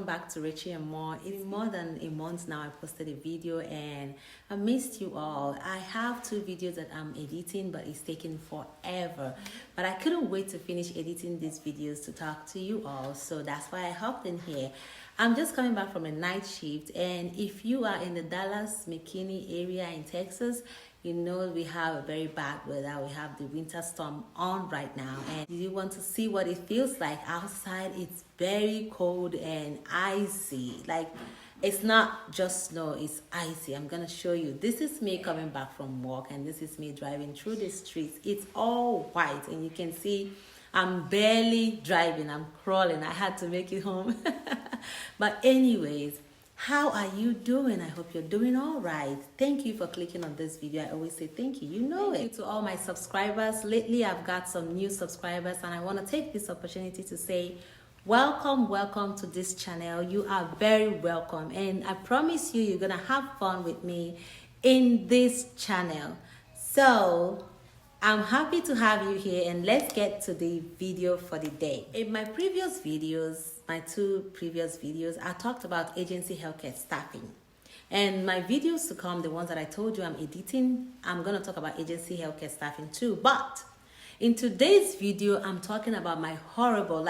back to Richie and More. It's more than a month now I posted a video and I missed you all. I have 2 videos that I'm editing, but it's taking forever. But I couldn't wait to finish editing these videos to talk to you all, so that's why I hopped in here. I'm just coming back from a night shift, and if you are in the Dallas, McKinney area in Texas, you know we have a very bad weather. We have the winter storm on right now, and you want to see what it feels like outside. It's very cold and icy. Like, it's not just snow, it's icy. I'm gonna show you. This is me coming back from work, and this is me driving through the streets. It's all white, and you can see I'm barely driving, I'm crawling. I had to make it home. But anyways, how are you doing? I hope you're doing all right. Thank you for clicking on this video. I always say thank you. You know it. Thank you to all my subscribers. Lately, I've got some new subscribers, and I want to take this opportunity to say welcome to this channel. You are very welcome, and I promise you, you're gonna have fun with me in this channel. So I'm happy to have you here, and let's get to the video for the day. In my previous videos, my 2 previous videos, I talked about agency healthcare staffing. And my videos to come, the ones that I told you I'm editing, I'm going to talk about agency healthcare staffing too. But in today's video, I'm talking about my horrible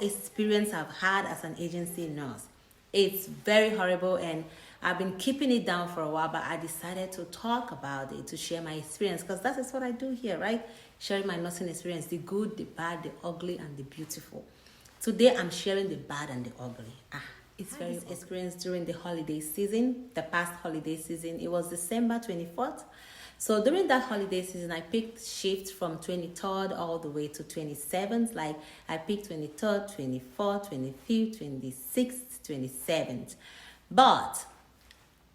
experience I've had as an agency nurse. It's very horrible, and I've been keeping it down for a while, but I decided to talk about it, to share my experience, because that is what I do here, right? Sharing my nursing experience, the good, the bad, the ugly, and the beautiful. Today, I'm sharing the bad and the ugly. It's very experience during the holiday season, the past holiday season. It was December 24th. So during that holiday season, I picked shifts from 23rd all the way to 27th. Like, I picked 23rd, 24th, 25th, 26th, 27th. But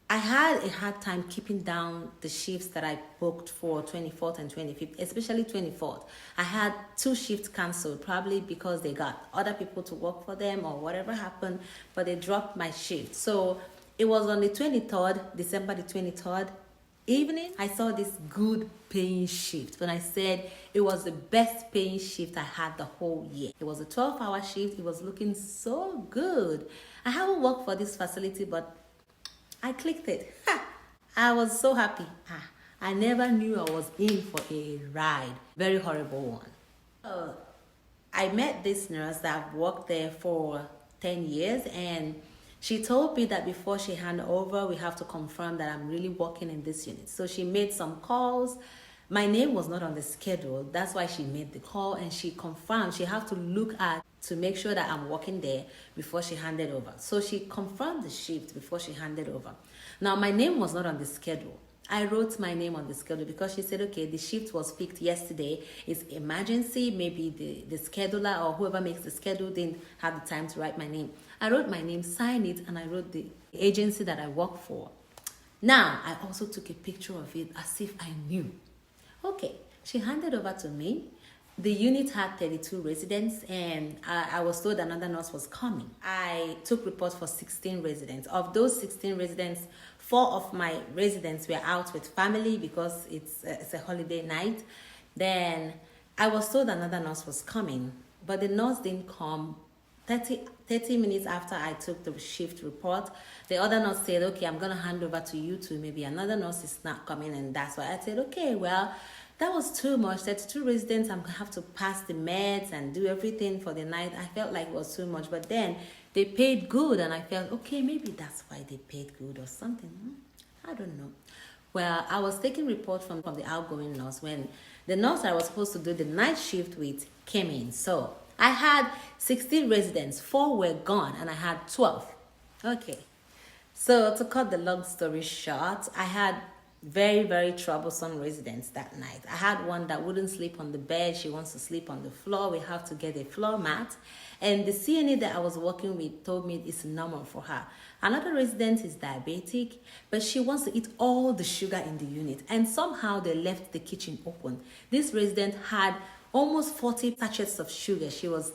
I had a hard time keeping down the shifts that I booked for 24th and 25th, especially 24th. I had 2 shifts canceled, probably because they got other people to work for them or whatever happened, but they dropped my shift. So it was on the 23rd, December the 23rd evening, I saw this good paying shift. When I said it was the best paying shift I had the whole year. It was a 12-hour shift. It was looking so good. I haven't worked for this facility, but I clicked it. I was so happy. I never knew I was in for a ride. Very horrible one. I met this nurse that worked there for 10 years, and she told me that before she hand over, we have to confirm that I'm really working in this unit. So she made some calls. My name was not on the schedule. That's why she made the call, and she confirmed. She had to look at to make sure that I'm working there before she handed over. So she confirmed the shift before she handed over. Now, my name was not on the schedule. I wrote my name on the schedule because she said, okay, the shift was picked yesterday. It's emergency. Maybe the scheduler or whoever makes the schedule didn't have the time to write my name. I wrote my name, signed it, and I wrote the agency that I work for. Now, I also took a picture of it as if I knew. Okay, she handed over to me. The unit had 32 residents, and I was told another nurse was coming. I took reports for 16 residents. Of those 16 residents, 4 of my residents were out with family because it's a holiday night. Then I was told another nurse was coming, but the nurse didn't come. 30 minutes after I took the shift report, the other nurse said, okay, I'm going to hand over to you two. Maybe another nurse is not coming, and that's why I said, okay, well, that was too much. 32 residents, I'm going to have to pass the meds and do everything for the night. I felt like it was too much, but then they paid good, and I felt, okay, maybe that's why they paid good or something. I don't know. Well, I was taking reports from the outgoing nurse when the nurse I was supposed to do the night shift with came in. So I had 16 residents, 4 were gone, and I had 12. Okay. So to cut the long story short, I had very troublesome residents that night. I had one that wouldn't sleep on the bed. She wants to sleep on the floor. We have to get a floor mat. And the CNA that I was working with told me it's normal for her. Another resident is diabetic, but she wants to eat all the sugar in the unit. And somehow they left the kitchen open. This resident had almost 40 sachets of sugar. She was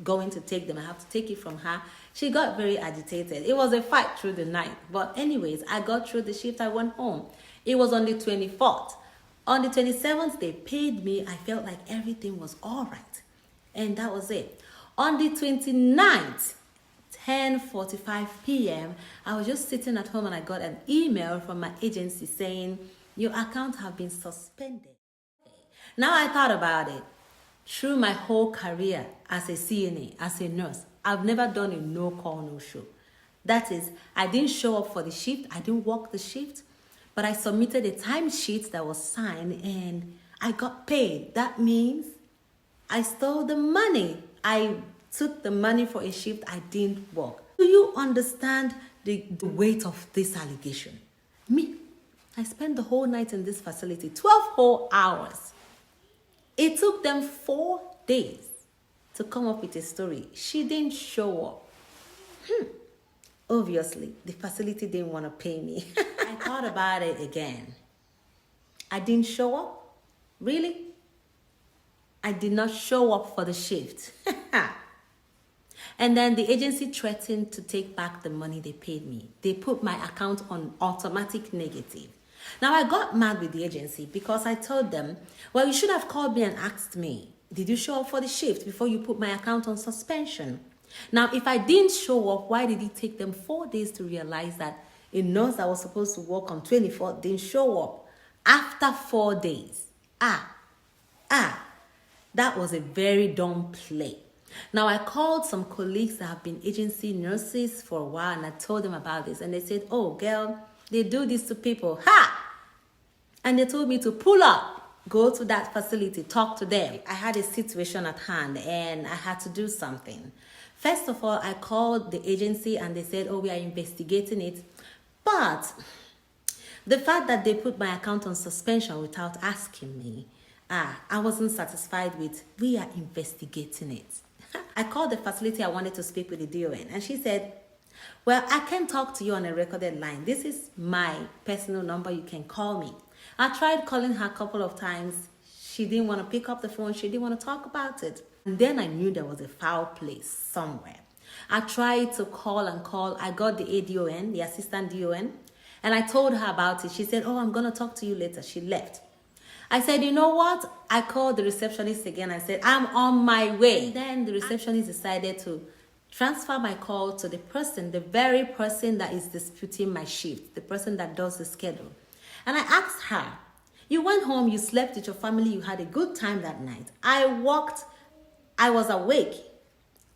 going to take them. I have to take it from her. She got very agitated. It was a fight through the night. But anyways, I got through the shift. I went home. It was on the 24th. On the 27th, they paid me. I felt like everything was all right. And that was it. On the 29th, 10:45 p.m., I was just sitting at home and I got an email from my agency saying, your account have been suspended. Now I thought about it. Through my whole career as a CNA, as a nurse, I've never done a no call, no show. That is, I didn't show up for the shift, I didn't work the shift, but I submitted a timesheet that was signed and I got paid. That means I stole the money. I took the money for a shift I didn't work. Do you understand the weight of this allegation? Me, I spent the whole night in this facility, 12 whole hours. It took them 4 days to come up with a story. She didn't show up. Obviously, the facility didn't want to pay me. I thought about it again. I didn't show up? Really? I did not show up for the shift. And then the agency threatened to take back the money they paid me. They put my account on automatic negative. Now, I got mad with the agency because I told them, well, you should have called me and asked me, did you show up for the shift before you put my account on suspension? Now, if I didn't show up, why did it take them 4 days to realize that a nurse that was supposed to work on 24th didn't show up after 4 days? That was a very dumb play. Now, I called some colleagues that have been agency nurses for a while and I told them about this and they said, oh, girl, they do this to people. And they told me to pull up, go to that facility, talk to them. I had a situation at hand and I had to do something. First of all, I called the agency and they said, oh, we are investigating it. But the fact that they put my account on suspension without asking me, I wasn't satisfied with, we are investigating it. I called the facility I wanted to speak with the DON and she said, well, I can talk to you on a recorded line. This is my personal number. You can call me. I tried calling her a couple of times. She didn't want to pick up the phone. She didn't want to talk about it. And then I knew there was a foul play somewhere. I tried to call and call. I got the ADON, the assistant DON, and I told her about it. She said, oh, I'm going to talk to you later. She left. I said, you know what? I called the receptionist again. I said, I'm on my way. And then the receptionist decided to transfer my call to the person, the very person that is disputing my shift, the person that does the schedule. And I asked her, you went home, you slept with your family, you had a good time that night. I was awake.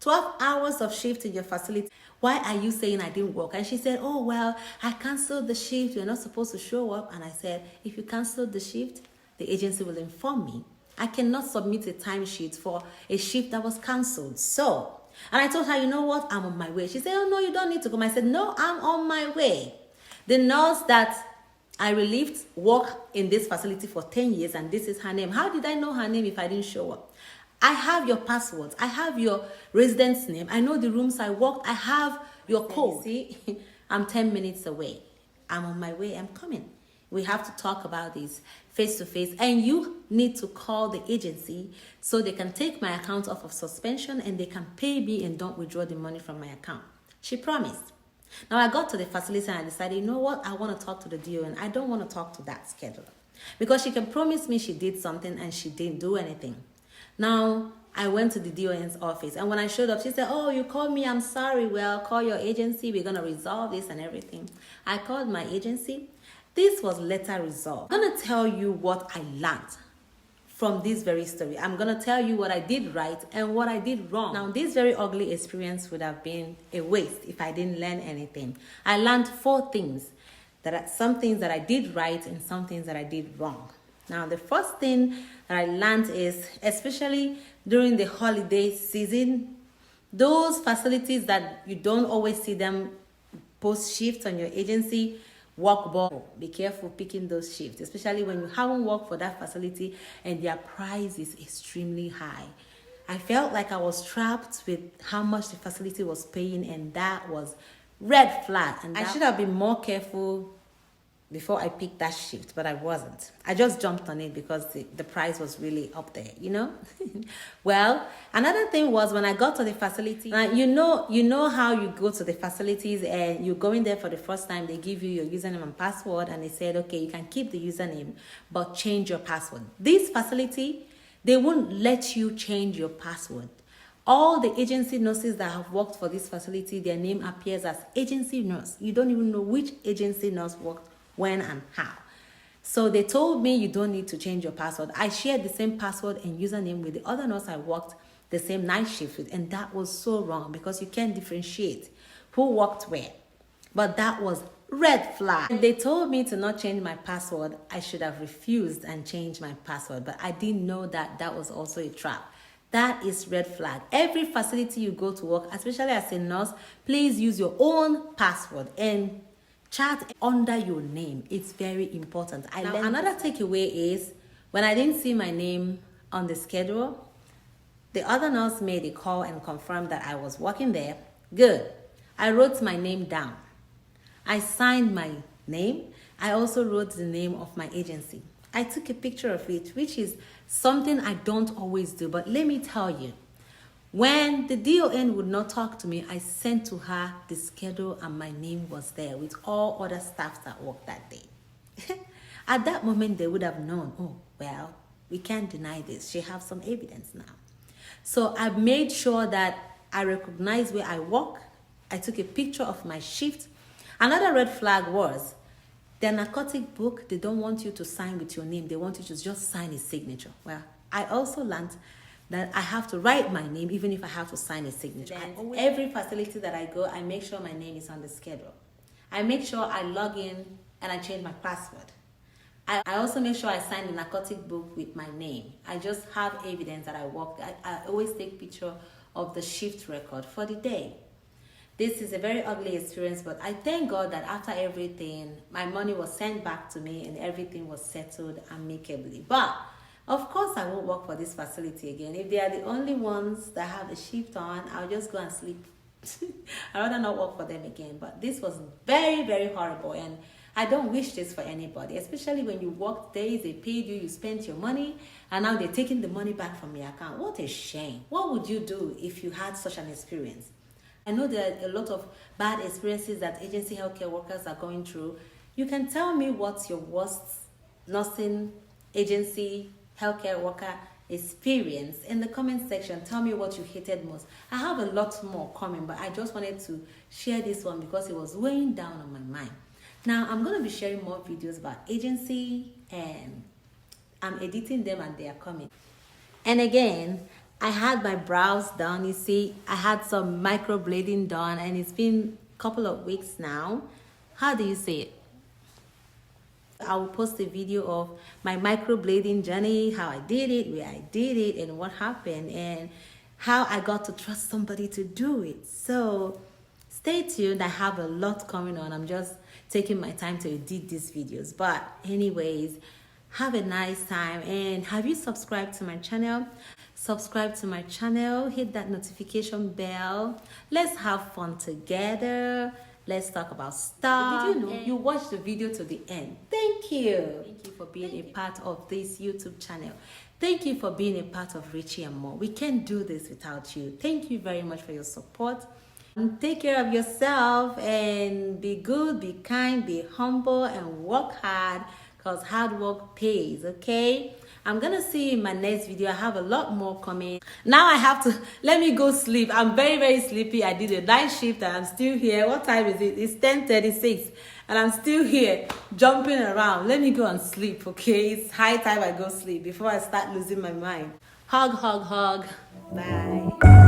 12 hours of shift in your facility. Why are you saying I didn't work? And she said, oh, well, I canceled the shift. You're not supposed to show up. And I said, if you canceled the shift, the agency will inform me. I cannot submit a timesheet for a shift that was canceled. So, and I told her, you know what? I'm on my way. She said, oh, no, you don't need to come. I said, no, I'm on my way. The nurse that I relieved worked in this facility for 10 years, and this is her name. How did I know her name if I didn't show up? I have your passwords. I have your residence name. I know the rooms I worked. I have your code. See, I'm 10 minutes away. I'm on my way. I'm coming. We have to talk about this face to face, and you need to call the agency so they can take my account off of suspension and they can pay me and don't withdraw the money from my account. She promised. Now I got to the facility and I decided, you know what? I want to talk to the DON. I don't want to talk to that scheduler because she can promise me she did something and she didn't do anything. Now I went to the DON's office and when I showed up, she said, oh, you called me. I'm sorry. Well, call your agency. We're going to resolve this and everything. I called my agency. This was later resolved. I'm going to tell you what I learned from this very story. I'm going to tell you what I did right and what I did wrong. Now, this very ugly experience would have been a waste if I didn't learn anything. I learned 4 things. Some things that I did right and some things that I did wrong. Now, the first thing that I learned is, especially during the holiday season, those facilities that you don't always see them post shifts on your agency, work ball. Be careful picking those shifts, especially when you haven't worked for that facility and their price is extremely high. I felt like I was trapped with how much the facility was paying, and that was red flag. And I should have been more careful before I picked that shift, but I wasn't. I just jumped on it because the price was really up there, you know? Well, another thing was when I got to the facility, you know how you go to the facilities and you go in there for the first time, they give you your username and password and they said, okay, you can keep the username, but change your password. This facility, they won't let you change your password All the agency nurses that have worked for this facility, their name appears as agency nurse. You don't even know which agency nurse worked when and how. So they told me you don't need to change your password. I shared the same password and username with the other nurse I worked the same night shift with, and that was so wrong because you can't differentiate who worked where. But that was red flag. They told me to not change my password. I should have refused and changed my password, but I didn't know that that was also a trap. That is red flag. Every facility you go to work, especially as a nurse, please use your own password and chat under your name. It's very important. Another takeaway is when I didn't see my name on the schedule, the other nurse made a call and confirmed that I was working there. Good. I wrote my name down. I signed my name. I also wrote the name of my agency. I took a picture of it, which is something I don't always do. But let me tell you, when the DON would not talk to me, I sent to her the schedule and my name was there with all other staffs that worked that day. At that moment, they would have known, oh, well, we can't deny this. She has some evidence now. So I made sure that I recognized where I work. I took a picture of my shift. Another red flag was their narcotic book. They don't want you to sign with your name. They want you to just sign a signature. Well, I also learned that I have to write my name even if I have to sign a signature. Every facility that I go, I make sure my name is on the schedule. I make sure I log in and I change my password. I also make sure I sign the narcotic book with my name. I just have evidence that I worked. I always take picture of the shift record for the day. This is a very ugly experience, but I thank God that after everything, my money was sent back to me and everything was settled amicably. But of course, I won't work for this facility again. If they are the only ones that have the shift on, I'll just go and sleep. I'd rather not work for them again. But this was very, very horrible. And I don't wish this for anybody, especially when you worked days, they paid you, you spent your money, and now they're taking the money back from your account. What a shame. What would you do if you had such an experience? I know there are a lot of bad experiences that agency healthcare workers are going through. You can tell me what's your worst nursing agency healthcare worker experience in the comment section. Tell me what you hated most. I have a lot more coming, but I just wanted to share this one because it was weighing down on my mind. Now, I'm going to be sharing more videos about agency and I'm editing them and they are coming. And again, I had my brows done. You see, I had some microblading done and it's been a couple of weeks now. How do you say it? I will post a video of my microblading journey, how I did it, where I did it, and what happened, and how I got to trust somebody to do it. So stay tuned. I have a lot coming on. I'm just taking my time to edit these videos. But anyways, have a nice time. And have you subscribed to my channel? Subscribe to my channel. Hit that notification bell. Let's have fun together. Let's talk about stuff. Did you know you watched the video to the end? Thank you. Thank you for being a part of this YouTube channel. Thank you for being a part of Richie and More. We can't do this without you. Thank you very much for your support. And take care of yourself and be good, be kind, be humble, and work hard because hard work pays, okay? I'm gonna see you in my next video. I have a lot more coming. Now I have to, let me go sleep. I'm very, very sleepy. I did a night shift and I'm still here. What time is it? It's 10:36 and I'm still here jumping around. Let me go and sleep, okay? It's high time I go sleep before I start losing my mind. Hug, hug, hug. Bye.